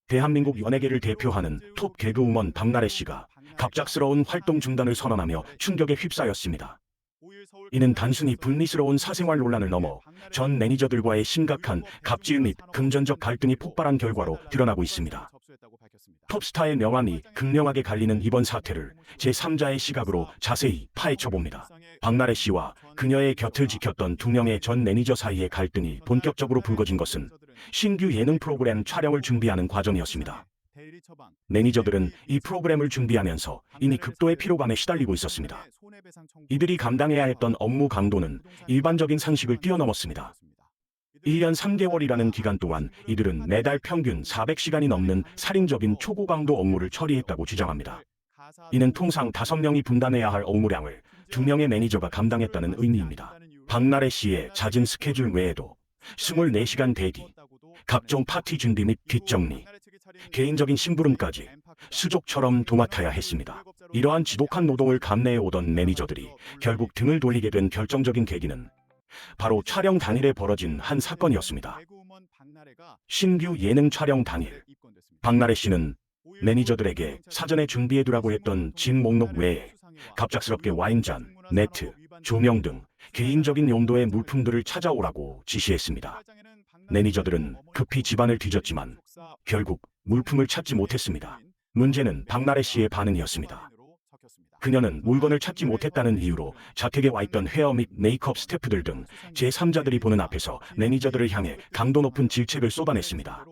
대한민국 연예계를 대표하는 톱 개그우먼 박나래 씨가 갑작스러운 활동 중단을 선언하며 충격에 휩싸였습니다. 이는 단순히 불미스러운 사생활 논란을 넘어 전 매니저들과의 심각한 갑질 및 금전적 갈등이 폭발한 결과로 드러나고 있습니다. 톱스타의 명함이 극명하게 갈리는 이번 사태를 제3자의 시각으로 자세히 파헤쳐봅니다. 박나래 씨와 그녀의 곁을 지켰던 두 명의 전 매니저 사이의 갈등이 본격적으로 불거진 것은 신규 예능 프로그램 촬영을 준비하는 과정이었습니다. 매니저들은 이 프로그램을 준비하면서 이미 극도의 피로감에 시달리고 있었습니다. 이들이 감당해야 했던 업무 강도는 일반적인 상식을 뛰어넘었습니다. 1년 3개월이라는 기간 동안 이들은 매달 평균 400시간이 넘는 살인적인 초고강도 업무를 처리했다고 주장합니다. 이는 통상 5명이 분담해야 할 업무량을 2명의 매니저가 감당했다는 의미입니다. 박나래 씨의 잦은 스케줄 외에도 24시간 대기, 각종 파티 준비 및 뒷정리, 개인적인 심부름까지 수족처럼 도맡아야 했습니다. 이러한 지독한 노동을 감내해 오던 매니저들이 결국 등을 돌리게 된 결정적인 계기는 바로 촬영 당일에 벌어진 한 사건이었습니다. 신규 예능 촬영 당일, 박나래 씨는 매니저들에게 사전에 준비해두라고 했던 진 목록 외에 갑작스럽게 와인잔, 네트, 조명 등 개인적인 용도의 물품들을 찾아오라고 지시했습니다. 매니저들은 급히 집안을 뒤졌지만 결국 물품을 찾지 못했습니다. 문제는 박나래 씨의 반응이었습니다. 그녀는 물건을 찾지 못했다는 이유로 자택에 와 있던 헤어 및 메이크업 스태프들 등 제3자들이 보는 앞에서 매니저들을 향해 강도 높은 질책을 쏟아냈습니다.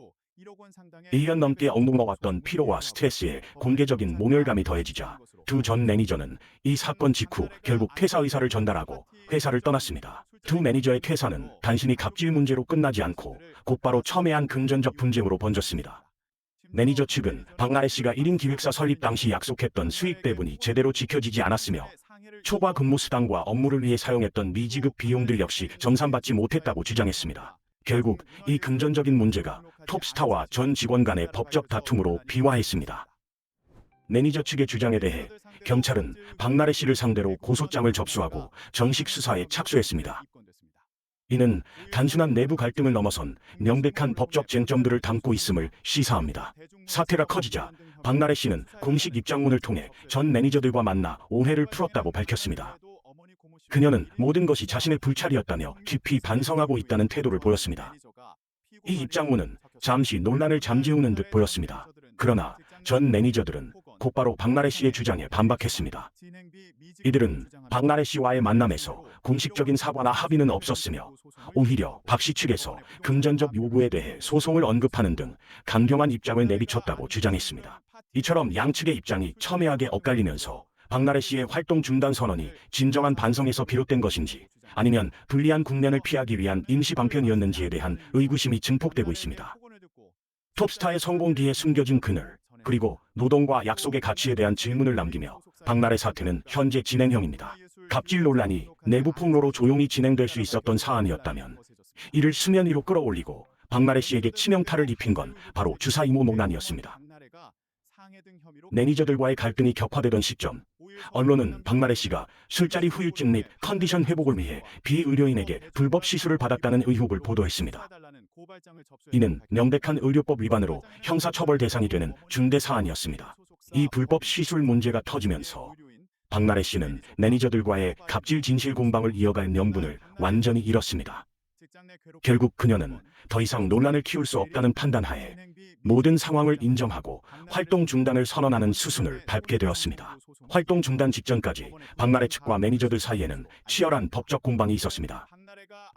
1년 넘게 엉뚱어왔던 피로와 스트레스에 공개적인 모멸감이 더해지자 두 전 매니저는 이 사건 직후 결국 퇴사 의사를 전달하고 회사를 떠났습니다. 두 매니저의 퇴사는 단순히 갑질 문제로 끝나지 않고 곧바로 첨예한 금전적 분쟁으로 번졌습니다. 매니저 측은 박나래 씨가 1인 기획사 설립 당시 약속했던 수익 배분이 제대로 지켜지지 않았으며 초과 근무 수당과 업무를 위해 사용했던 미지급 비용들 역시 정산받지 못했다고 주장했습니다. 결국 이 금전적인 문제가 톱스타와 전 직원 간의 법적 다툼으로 비화했습니다. 매니저 측의 주장에 대해 경찰은 박나래 씨를 상대로 고소장을 접수하고 정식 수사에 착수했습니다. 이는 단순한 내부 갈등을 넘어선 명백한 법적 쟁점들을 담고 있음을 시사합니다. 사태가 커지자 박나래 씨는 공식 입장문을 통해 전 매니저들과 만나 오해를 풀었다고 밝혔습니다. 그녀는 모든 것이 자신의 불찰이었다며 깊이 반성하고 있다는 태도를 보였습니다. 이 입장문은 잠시 논란을 잠재우는 듯 보였습니다. 그러나 전 매니저들은 곧바로 박나래 씨의 주장에 반박했습니다. 이들은 박나래 씨와의 만남에서 공식적인 사과나 합의는 없었으며 오히려 박 씨 측에서 금전적 요구에 대해 소송을 언급하는 등 강경한 입장을 내비쳤다고 주장했습니다. 이처럼 양측의 입장이 첨예하게 엇갈리면서 박나래 씨의 활동 중단 선언이 진정한 반성에서 비롯된 것인지 아니면 불리한 국면을 피하기 위한 임시 방편이었는지에 대한 의구심이 증폭되고 있습니다. 톱스타의 성공 뒤에 숨겨진 그늘, 그리고 노동과 약속의 가치에 대한 질문을 남기며 박나래 사태는 현재 진행형입니다. 갑질 논란이 내부 폭로로 조용히 진행될 수 있었던 사안이었다면 이를 수면 위로 끌어올리고 박나래 씨에게 치명타를 입힌 건 바로 주사 이모 논란이었습니다. 매니저들과의 갈등이 격화되던 시점, 언론은 박나래 씨가 술자리 후유증 및 컨디션 회복을 위해 비의료인에게 불법 시술을 받았다는 의혹을 보도했습니다. 이는 명백한 의료법 위반으로 형사처벌 대상이 되는 중대 사안이었습니다. 이 불법 시술 문제가 터지면서 박나래 씨는 매니저들과의 갑질 진실 공방을 이어갈 명분을 완전히 잃었습니다. 결국 그녀는 더 이상 논란을 키울 수 없다는 판단하에 모든 상황을 인정하고 활동 중단을 선언하는 수순을 밟게 되었습니다. 활동 중단 직전까지 박나래 측과 매니저들 사이에는 치열한 법적 공방이 있었습니다.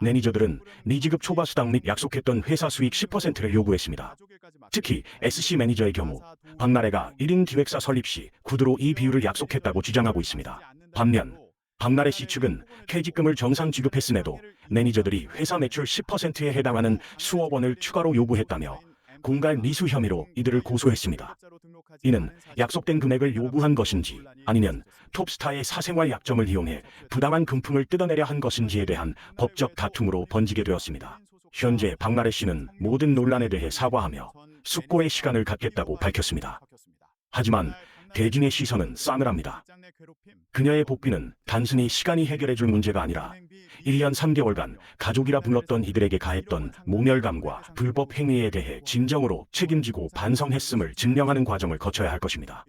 매니저들은 미지급 초과 수당 및 약속했던 회사 수익 10%를 요구했습니다. 특히 SC 매니저의 경우 박나래가 1인 기획사 설립 시 구두로 이 비율을 약속했다고 주장하고 있습니다. 반면 박나래 씨 측은 퇴직금을 정상 지급했음에도 매니저들이 회사 매출 10%에 해당하는 수억 원을 추가로 요구했다며 공갈 미수 혐의로 이들을 고소했습니다. 이는 약속된 금액을 요구한 것인지 아니면 톱스타의 사생활 약점을 이용해 부당한 금품을 뜯어내려 한 것인지에 대한 법적 다툼으로 번지게 되었습니다. 현재 박나래 씨는 모든 논란에 대해 사과하며 숙고의 시간을 갖겠다고 밝혔습니다. 하지만 대중의 시선은 싸늘합니다. 그녀의 복귀는 단순히 시간이 해결해줄 문제가 아니라 1년 3개월간 가족이라 불렀던 이들에게 가했던 모멸감과 불법 행위에 대해 진정으로 책임지고 반성했음을 증명하는 과정을 거쳐야 할 것입니다.